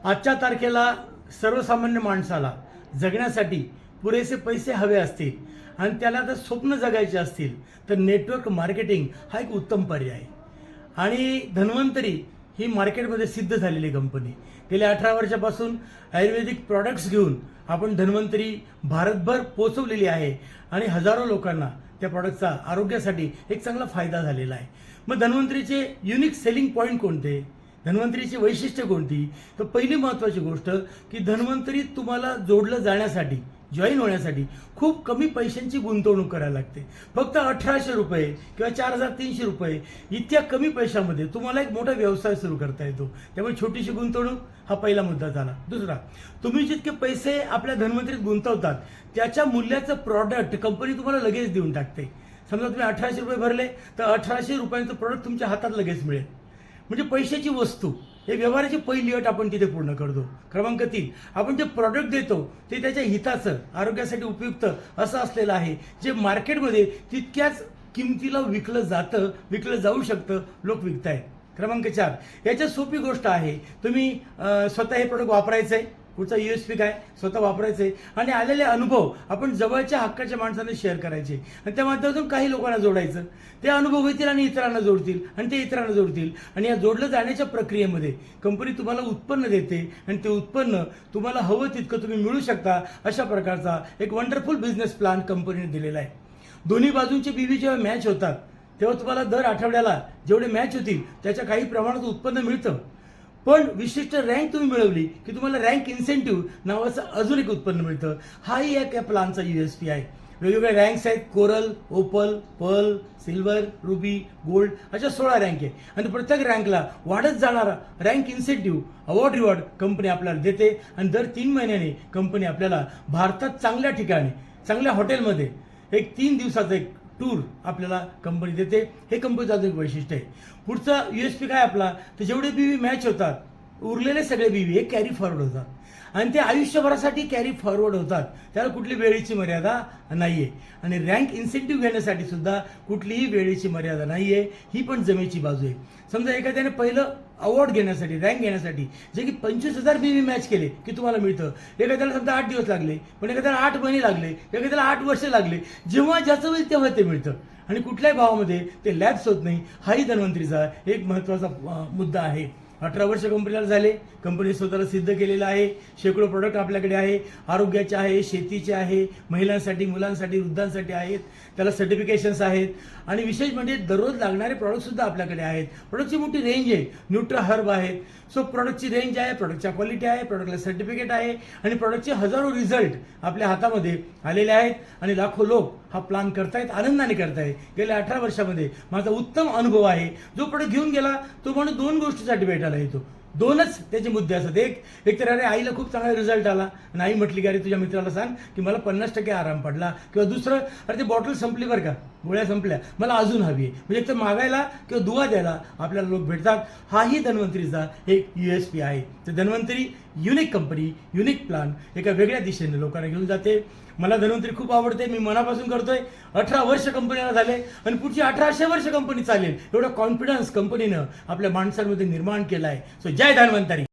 आजच्या तारखेला सर्वसामान्य माणसाला जगण्यासाठी पुरेसे पैसे हवे असतील आणि त्याला जर स्वप्न जगायचे असतील तर नेटवर्क मार्केटिंग हा एक उत्तम पर्याय आहे. आणि धन्वंतरी ही मार्केटमध्ये सिद्ध झालेली कंपनी. गेल्या 18 वर्षापासून आयुर्वेदिक प्रॉडक्ट्स घेऊन आपण धन्वंतरी भारतभर पोहोचवलेली आहे आणि हजारो लोकांना त्या प्रॉडक्टचा आरोग्यासाठी एक चांगला फायदा झालेला आहे. मग धन्वंतरीचे युनिक सेलिंग पॉईंट कोणते, धन्वंतरीची वैशिष्ट्य कोणती? तर पहिली महत्त्वाची गोष्ट की धन्वंतरी तुम्हाला जोडलं जाण्यासाठी, जॉईन होण्यासाठी खूप कमी पैशांची गुंतवणूक करायला लागते. फक्त 1800 रुपये किंवा 4300 रुपये इतक्या कमी पैशामध्ये तुम्हाला एक मोठा व्यवसाय सुरू करता येतो. त्यामुळे छोटीशी गुंतवणूक हा पहिला मुद्दा झाला. दुसरा, तुम्ही जितके पैसे आपल्या धन्वंतरीत गुंतवतात त्याच्या मूल्याचं प्रॉडक्ट कंपनी तुम्हाला लगेच देऊन टाकते. समजा तुम्ही 1800 रुपये भरले तर 1800 रुपयांचं प्रॉडक्ट तुमच्या हातात लगेच मिळेल. म्हणजे पैशाची वस्तू हे व्यवहाराची पहिली अट आपण तिथे पूर्ण करतो. क्रमांक 3, आपण जे प्रॉडक्ट देतो ते त्याच्या हिताचं, आरोग्यासाठी उपयुक्त असं असलेलं आहे, जे मार्केटमध्ये तितक्याच किमतीला विकलं जाऊ शकतं, लोक विकतायत. क्रमांक 4, याच्यात सोपी गोष्ट आहे, तुम्ही स्वतः हे प्रॉडक्ट वापरायचं आहे. पुढचा USP काय, स्वतः वापरायचे आणि आलेले अनुभव आपण जवळच्या हक्काच्या माणसांना शेअर करायचे आणि त्या माध्यमातून काही लोकांना जोडायचं. ते अनुभव होतील आणि इतरांना जोडतील आणि ते इतरांना जोडतील आणि या जोडलं जाण्याच्या प्रक्रियेमध्ये कंपनी तुम्हाला उत्पन्न देते आणि ते उत्पन्न तुम्हाला हवं तितकं तुम्ही मिळू शकता. अशा प्रकारचा एक वंडरफुल बिझनेस प्लॅन कंपनीने दिलेला आहे. दोन्ही बाजूंचे बीवी जेव्हा मॅच होतात तेव्हा तुम्हाला दर आठवड्याला जेवढे मॅच होतील त्याच्या काही प्रमाणात उत्पन्न मिळतं. पण विशिष्ट रँक तुम्ही मिळवली की तुम्हाला रँक इन्सेंटिव्ह नावाचं अजून एक उत्पन्न मिळतं. हाही एक या प्लॅनचा USP आहे. वेगवेगळ्या रँक्स आहेत, coral, opal, pearl, silver, ruby, gold अशा 16 रँक आहे आणि प्रत्येक रँकला वाढत जाणारा rank incentive, award reward company आपल्याला देते आणि दर 3 महिन्याने कंपनी आपल्याला भारतात चांगल्या ठिकाणी, चांगल्या हॉटेलमध्ये एक 3 दिवसाचं एक टूर आपल्याला कंपनी देते. हे कंपनीचं अजून एक वैशिष्ट्य आहे. पुढचा USP काय आपला, तर जेवढे बीवी मॅच होतात उरलेले सगळे बीवी हे कॅरी फॉरवर्ड होतात आणि ते आयुष्यभरासाठी कॅरी फॉरवर्ड होतात. त्याला कुठली वेळेची मर्यादा नाहीये आणि रँक इन्सेंटिव्ह घेण्यासाठी सुद्धा कुठलीही वेळेची मर्यादा नाहीये. ही पण जमेची बाजू आहे. समजा एखाद्याने पहिलं अवॉर्ड घेण्यासाठी, रँक घेण्यासाठी जे की 25,000 बीवी मॅच केले की तुम्हाला मिळतं. एखाद्याला समजा 8 दिवस लागले, पण एखाद्याला 8 महिने लागले, एखाद्याला 8 वर्ष लागले. जेव्हा ज्याचं होईल तेव्हा ते मिळतं आणि कुठल्याही भावामध्ये ते लॅप्स होत नाही. हाही धन्वंतरीचा एक महत्त्वाचा मुद्दा आहे. 18 वर्ष कंपनीला झाले, कंपनी स्वतःला सिद्ध केलेलं आहे. शेकडो प्रोडक्ट आपल्याकडे आहे, आरोग्याचे आहे, शेतीचे आहे, महिलांसाठी, मुलांसाठी, वृद्धांसाठी आहेत. त्याला सर्टिफिकेशन्स आहेत आणि विशेष म्हणजे दररोज लागणारे प्रॉडक्टसुद्धा आपल्याकडे आहेत. प्रॉडक्टची मोठी रेंज आहे, न्यूट्रा हर्ब आहेत. सो प्रॉडक्टची रेंज आहे, प्रॉडक्टच्या क्वालिटी आहे, प्रॉडक्टला सर्टिफिकेट आहे आणि प्रॉडक्टचे हजारो रिझल्ट आपल्या हातामध्ये आलेले आहेत आणि लाखो लोक हा प्लॅन करतायत, आनंदाने करतायत. गेल्या 18 वर्षामध्ये माझा उत्तम अनुभव आहे. जो प्रॉडक्ट घेऊन गेला तो माणूस 2 गोष्टीसाठी भेटायला येतो. 2च त्याचे मुद्दे असतात. एक तर अरे आईला खूप चांगला रिझल्ट आला आणि आई म्हटली की अरे तुझ्या मित्राला सांग की मला 50% आराम पडला. किंवा दुसरं, अरे ते बॉटल संपली बरं का, गोळ्या संपल्या, मला अजून हवी आहे. म्हणजे एक तर मागायला किंवा दुवा द्यायला आपल्याला लोक भेटतात. हाही धन्वंतरीचा एक USP आहे. तर Dhanvantari unique company, unique plan एका वेगळ्या दिशेने लोकांना घेऊन जाते. मला धन्वंतरी खूप आवडते. मी मनापासून करतोय. 18 वर्ष कंपनीला झाले आणि पुढची 1800 वर्ष कंपनी चालेल एवढा कॉन्फिडन्स कंपनीनं आपल्या माणसांमध्ये निर्माण केला आहे. सो जय धन्वंतरी.